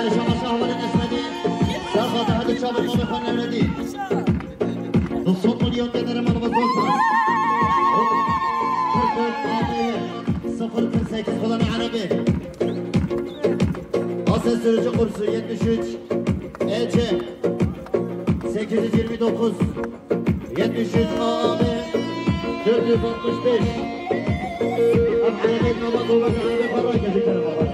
خلي شمال شهوة الأسمدي سرقة هذا الشاب ما بيخون نمردي الصوت مليون كدر ما بصوتها صفر كرسي كسبلاني عربي أساس سürücü kursu 73 EC 829 73 AB 465 أبحث نوبة قوة غير فراجة في كلمة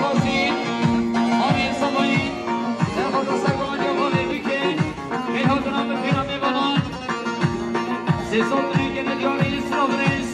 خاصی آمین صبایی سرخواد و سرگمان یا باقی بکن این حاضران به پیران میبانان سی سال بنی گنه دیاری اسرا برس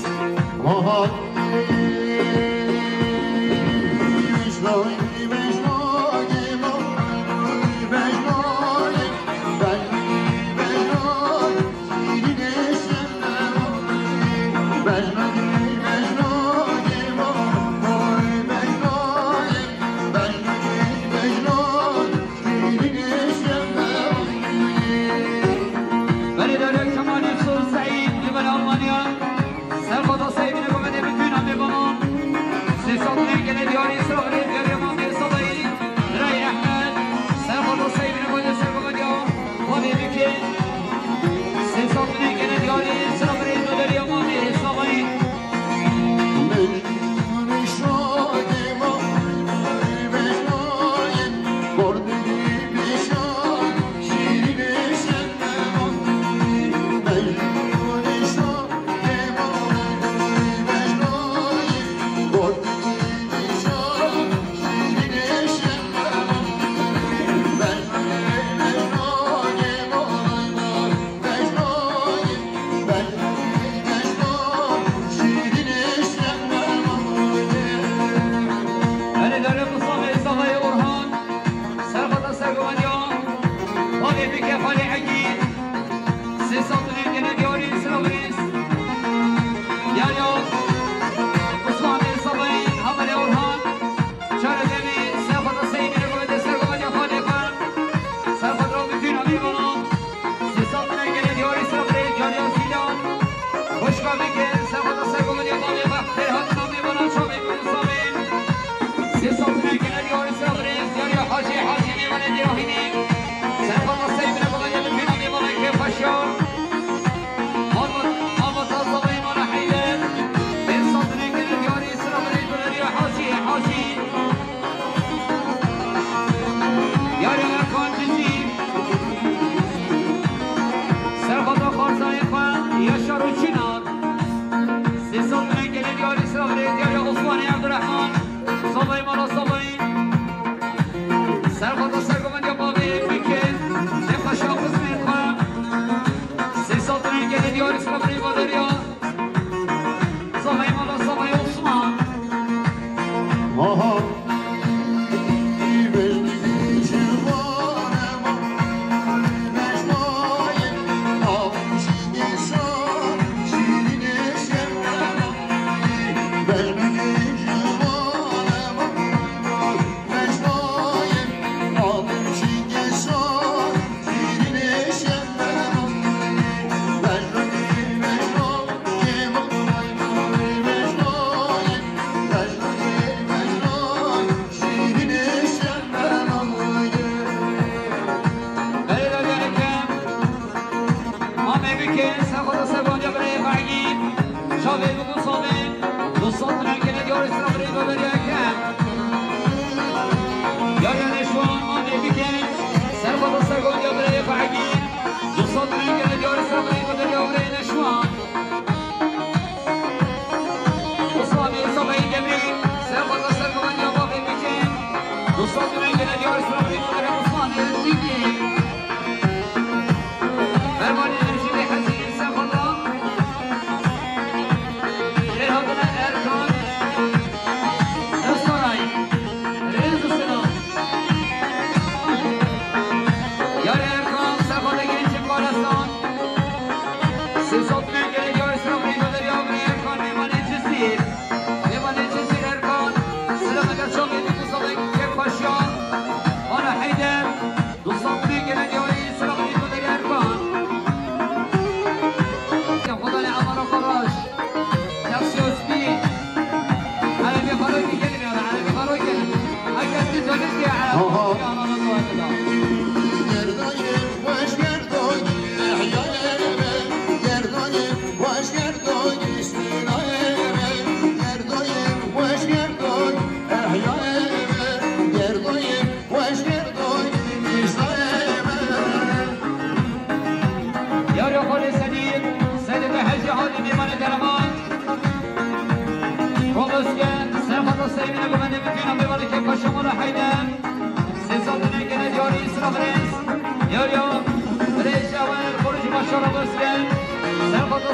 Selamat datang di Pusat Kepasya.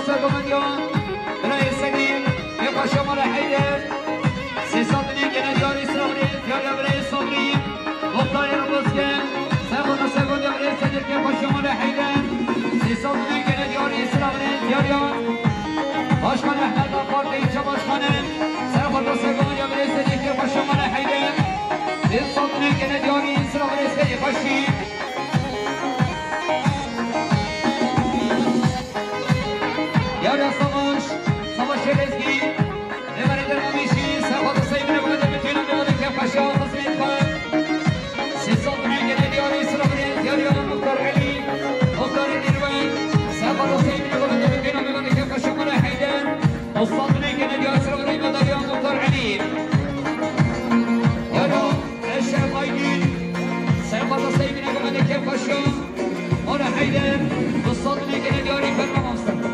سرگمندیان برای سگیم یه پاشا مال حیدر 300 گنه دیاری سرابری دیاری برای صبری مختاری رو بزگن سرخونا سرگمندی برای سگیم یه پاشا مال حیدر 300 گنه دیاری سرابری دیاری باشخانه احمد آفار دیچه باشخانه سرخونا سرگمندی برای سگیم یه پاشا مال حیدر 300 گنه دیاری سرابری سگیم پاشی يا صمش صمش رزقي نمرد المشي سقط الصيف نقول دمتين نقول كيف اشياء تصميم خان سيصوت معك الدياري سربري دياري مختار علي مختار الديروان سقط الصيف نقول دمتين نقول كيف اشياء من حيدان وصلت معك الدياري سربري مداري مختار علي يا رب الشعب مايدين سقط الصيف نقول كيف اشياء من حيدان وصلت معك الدياري فرما مصر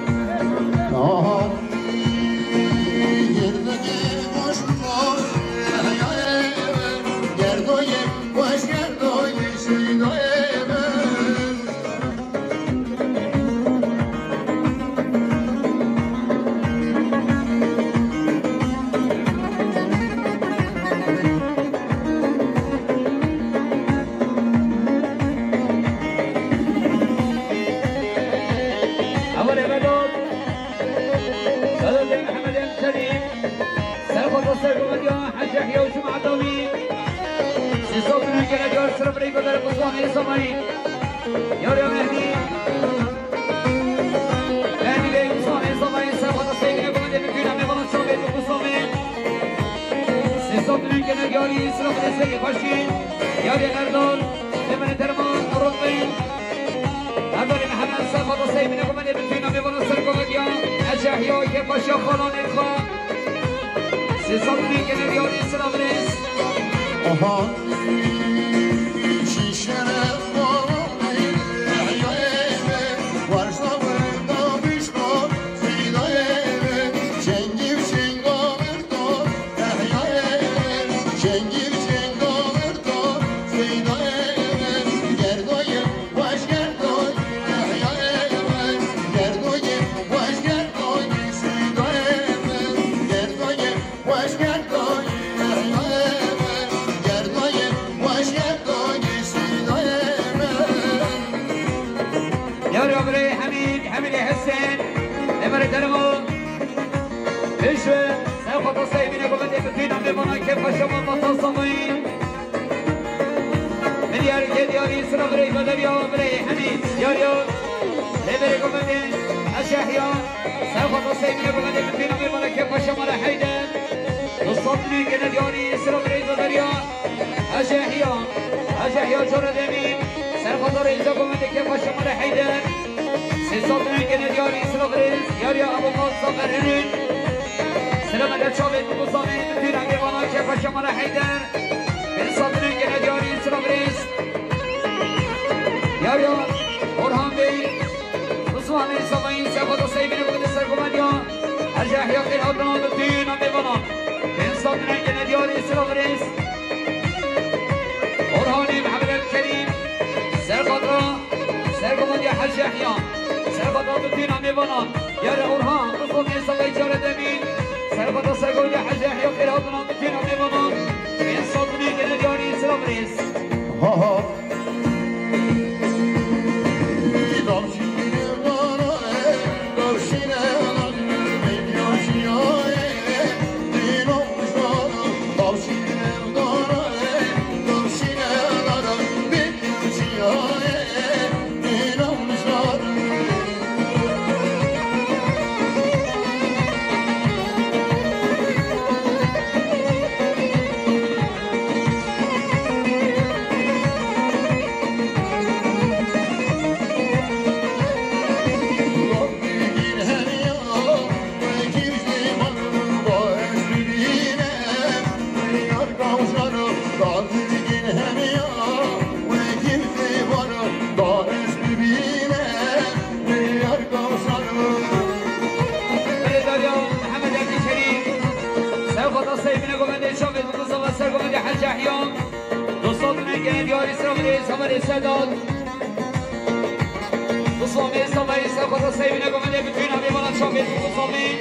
شامل مصمم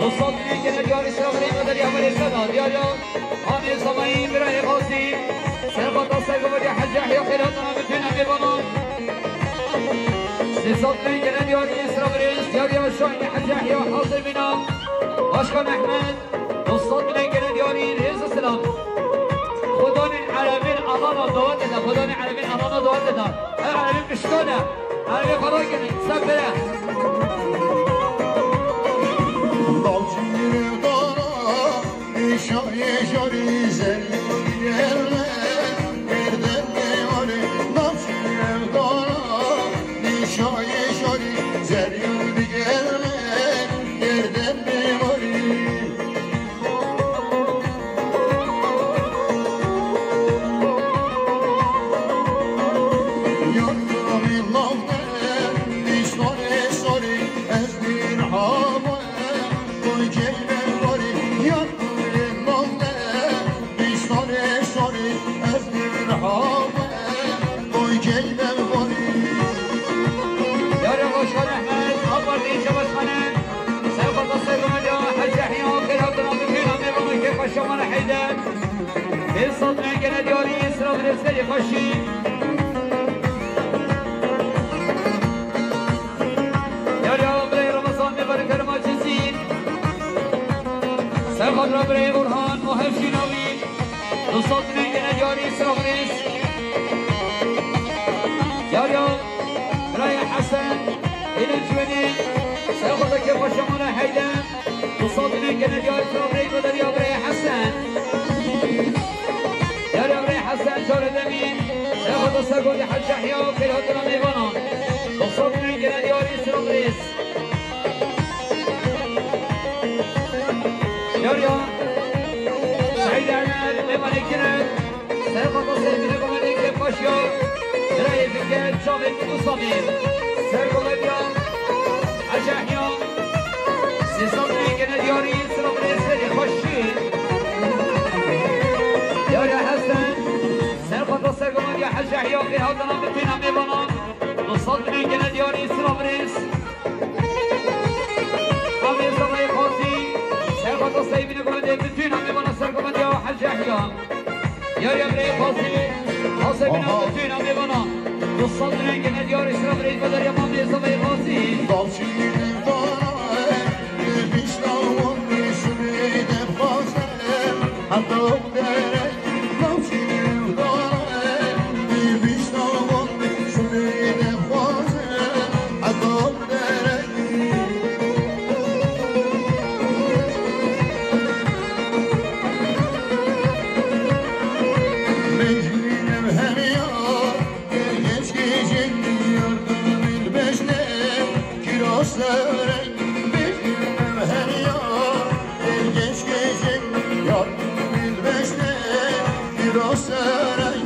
دوستان دیگه دیاری سرابری مداری اولی صدا دیاریا آمیر سامایی برای قاسی سرقات سرگواری حج احیا خیرات نامتون امیبانان سیصد دیگه دیاری سرابری دیاریا شاین حج احیا حاضر بینا باشکان احمد دوستان دیگه دیاری ریز سلام خدان عربین آنانا دوات ده خدان عربین آنانا دوات ده عربین بشکانه عربین خدا کنه سب بره Şari zerrin yerle Nereden ne var Nasıl evdara Şari zerrin yerle Nereden ne var Yandım lavden Dişleri sari Ezdir hava Koy ceyben var Yandım يا باشخان احمد اول ديشه باشخانه سيقظ السيقظ يا حج احياء وكل هاتنا بخير عمي بابا كيف الشمال حيدان بالصوت من قناة دياري اسراء بالاسكري خشي يا ربي رمضان مبارك الماجزين سيقظ ربي برهان مهم شناوي بالصوت من قناة دياري اسراء بالاسكري يا رايح حسن إلى الجوانين سيأخذ كيف الشمال حيدان تصادنا كنجار سرابري بدر يا رايح حسن يا رايح حسن شار دمين سيأخذ السرقود حج أحياء وكل هاتنا ميبانا تصادنا كنجار سرابري يا سعيد عمال ميباني كنت سيأخذ السيبين كمالي كيف أشياء برای فکر شامل مصمم سرگوبیا اجاحیا سیصد میگن دیاری سلام ریسری خوشی یاری حسن سرقط سرگوبیا اجاحیا که هاتنا بتوینم میبانم دوصد میگن دیاری سلام ریس آمیر سمای خاصی سرقط سیبین گوده بتوینم میبانم سرگوبیا اجاحیا یاری برای خاصی حاصل بنا بتوینم میبانم دوستان رنگ ندیار اسرام رید بدر یا مامی سمای خاصی Balçının dağına Bişnavun düşmeyden fazla Hatta o dere Balçının dağına Bişnavun düşmeyden fazla Hatta o dere Meclinim hem ya Geç gecek yardım bilmezle Kiraslarek Meclinim hem ya Geç gecek yardım bilmezle Kiraslarek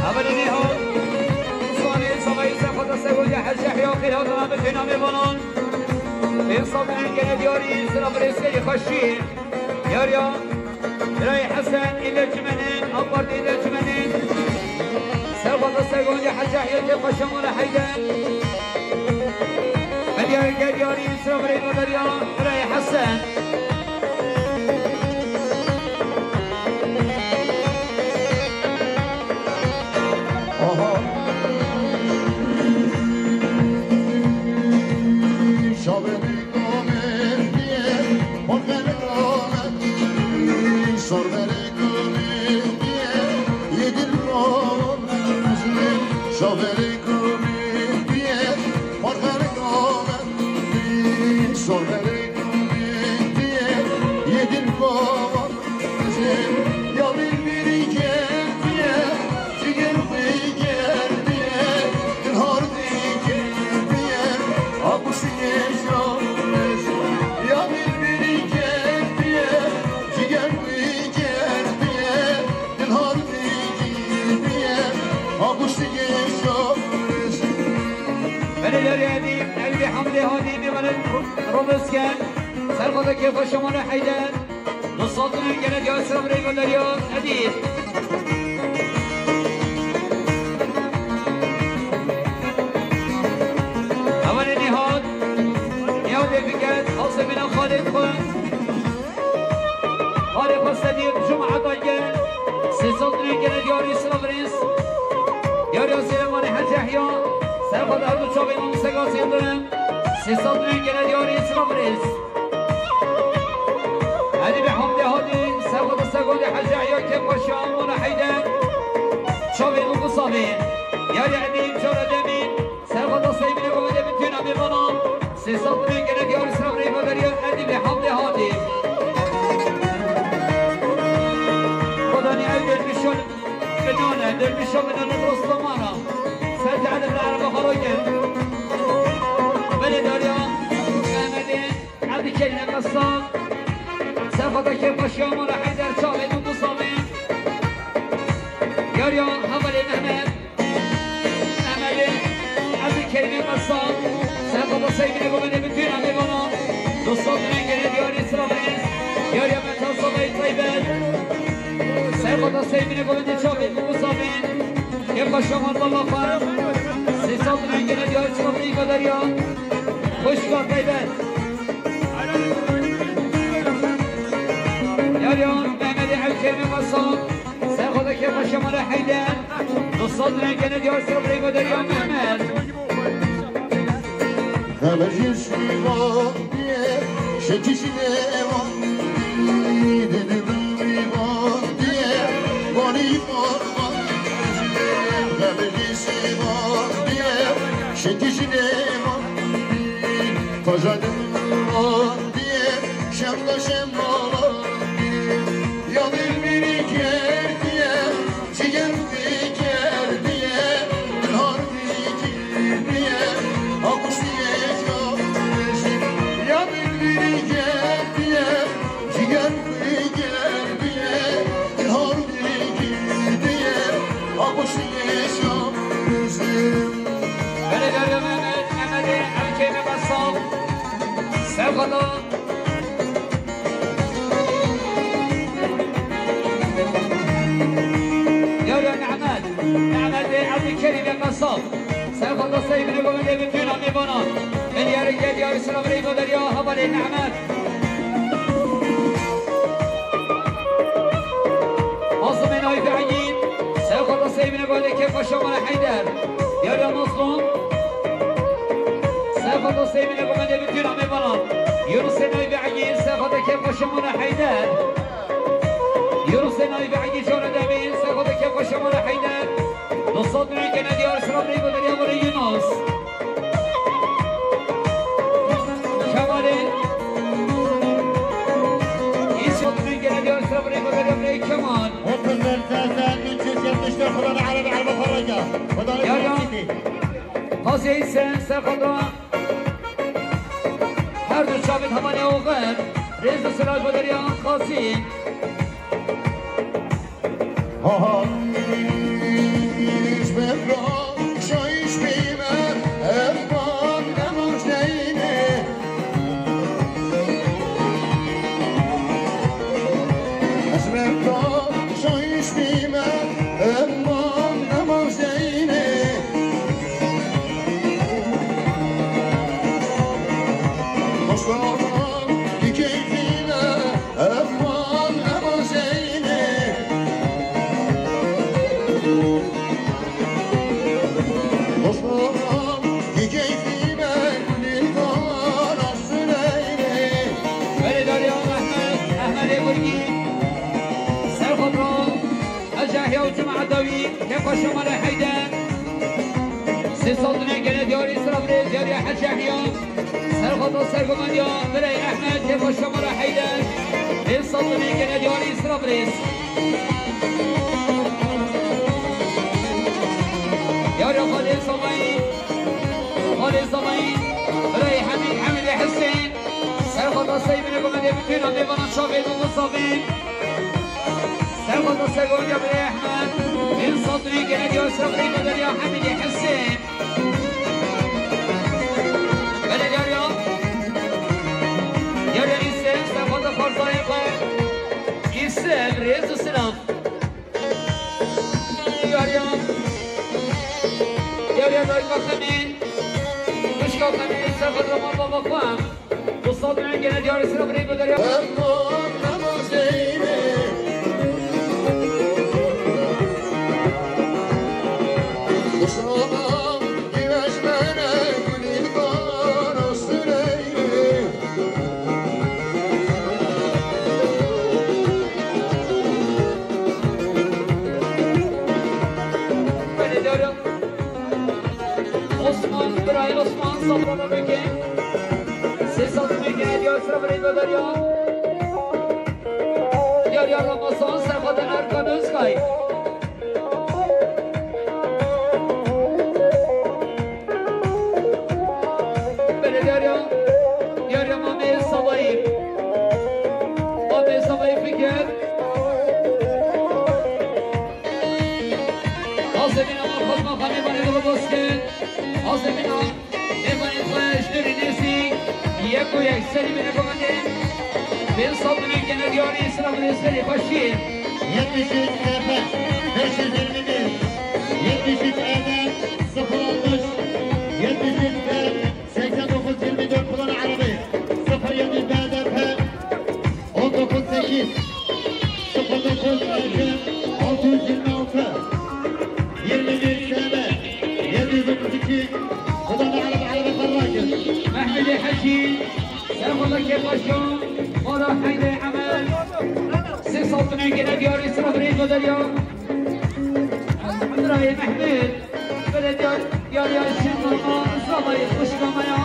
اولینی ها دوستانی سمای سفت سگوی حج احیا خیل هاتنا بتوینم میبانم انصاب رنگ ندیاری سلام ریسری خوشی یاریا برای حسن إلى الجمنين أبرد إلى الجمنين سرقط السيقون يا حج أحيا كيف الشمال حيدان مليار القدياري يسرى مريد ودريا برای حسن Şabeni kamer diye Morgane kamer Sorbere kamer diye Yedir kamer Şabeni kamer diye Morgane kamer Sorbere kamer diye Yedir kamer Ya bir gel diye Ciger gel diye Dünhar gel diye Abusi yaşam Ya bir gel diye Ciger gel diye Dünhar gel diye Abusi yaşam بله یادی نبی حمله هادی بمن روبسکن سرقط کیف شمال حیدر دوستان گنه یا سلام ری دریا ندید اول نهاد شاوی نام سگاسی دارم 300 میلیون گله دیاری اسلام ریز هدی به حمد هادی سرخود سگود حج عیا که باشم مولا حیدر شاوی نام قصابی یاری عدیم جار دمین سرخود سیبین گوده بتونم بمانم 300 میلیون گله دیاری اسلام ریز داری هدی به حمد هادی خدانی ایدر بشون بدونه در بشون بدونه دوستمانا سرد عدم العرب خلاقه بله داریا احمدی عبد کریم قصاب سرخوده که باشیام را حیدر چاوید و دوستامه یاریا حوالی محمد احمدی عبد کریم قصاب سرخوده سیبین گومنه بتونم ببانم دوستان نگره دیاری اسلام ریز یاریا متن صبحی طیبت سرخوده سیبین گومنه چاوید و دوستامه که باشیام الله فرم 300 میلیون گله دیاری اسلام ریز داریا خوشگاه طیبت یاریان محمد حکیم قصاب سرخوده که باشیام را حیدر 200 میلیون گله دیاری اسلام ریز داریا محمد همه جسمی وادیه شکیشی نوانی دیدی وادیه وانی همه جسمی وادیه شکیشی نوانی تاجادم وادیه شمدا شمالانی یادم میری کردیه جگر کردیه دلهار کردیه آقوشیه یادم میری کردیه جگر کردیه دلهار کردیه آقوشیه بله داریا محمد حکیم قصاب سرخوده نعمد عبد کریم قصاب سرخوده سیبین گومنده بتونم میبانم من یارگه دیار اسلام ریگو دریا حوالی نعمد مظلوم نایف عگید سرخوده سیبین گومنده که باشیام را حیدر یاریا مظلوم سرخوده سیبین گومنده بتونم میبانم یونس نایف عگید سرخوده که باشیام را حیدر یونس نایف عگید جان دمین سرخوده که باشیام را حیدر 200 میلیون گله دیار اسلام ریز داریا برای یونس کمالی 200 میلیون گله دیار اسلام ریز داریا برای کمال وطن زلزال من جزء مشتر خلال العربي على مخرجة وضعنا ياريا قاسي حسين سرخوده هر دو شابت همانی اوغر ریز سلاج بداریا قاسي شايش بيمن أفضل نمجدينه أسمعك شايش بيمن أفضل نمجدينه مصطفى لكيفنا أفضل نمجدينه باشیام را حیدر 300 میلیون گله دیاری اسلام ریز دیاری حج یحیی سرخوده سرگمانیا برای احمد که باشیام را حیدر 300 میلیون گله دیاری اسلام ریز یاری خالد زمانی برای حمید حسین سرخوده سیبین گمنده بتونم میبانم شاقید و مصابین سرخوده سرگمانیا برای احمد 300 میلیون گله دیاری اسلام ریز دیاری حمید حسین بله یاری ایسم سرخوده فرزای قد ایسم ریز و سلام یاری دایی بخمین مشکل خمین سرخوده رمان بابا خوام 200 میلیون گله دیاری اسلام ریز دیاری Mustafa, güneş bana صبرنا بك سيصل بك يا اسرى بريد بدريا يا رمضان سرخد اركان اسكاي يا مامي الصبايب مامي الصبايب فكر عظمنا ما خدنا خاني باني دو بسكن عظمنا نباني خواهش دوري نسي يكو يك سري من اقواني بين صدمي جنة دياري اسلام الاسفري خشين يتشيك نفس هرشي زرمدين يتشيك آدم صفر الضش يتشيك باب 89 بلان عربي صفر يمين بهدفها 19 صفر دخول أركان 626 21 سنة يزيد بسكين خدنا على الراجل محمد حشين سلام الله كيف الشوم مرة حيدة عمل 86 جنة دياري اسرى بريد بدريا الحمد لله محمد بلد يا شيخ الله صبايا وش كمان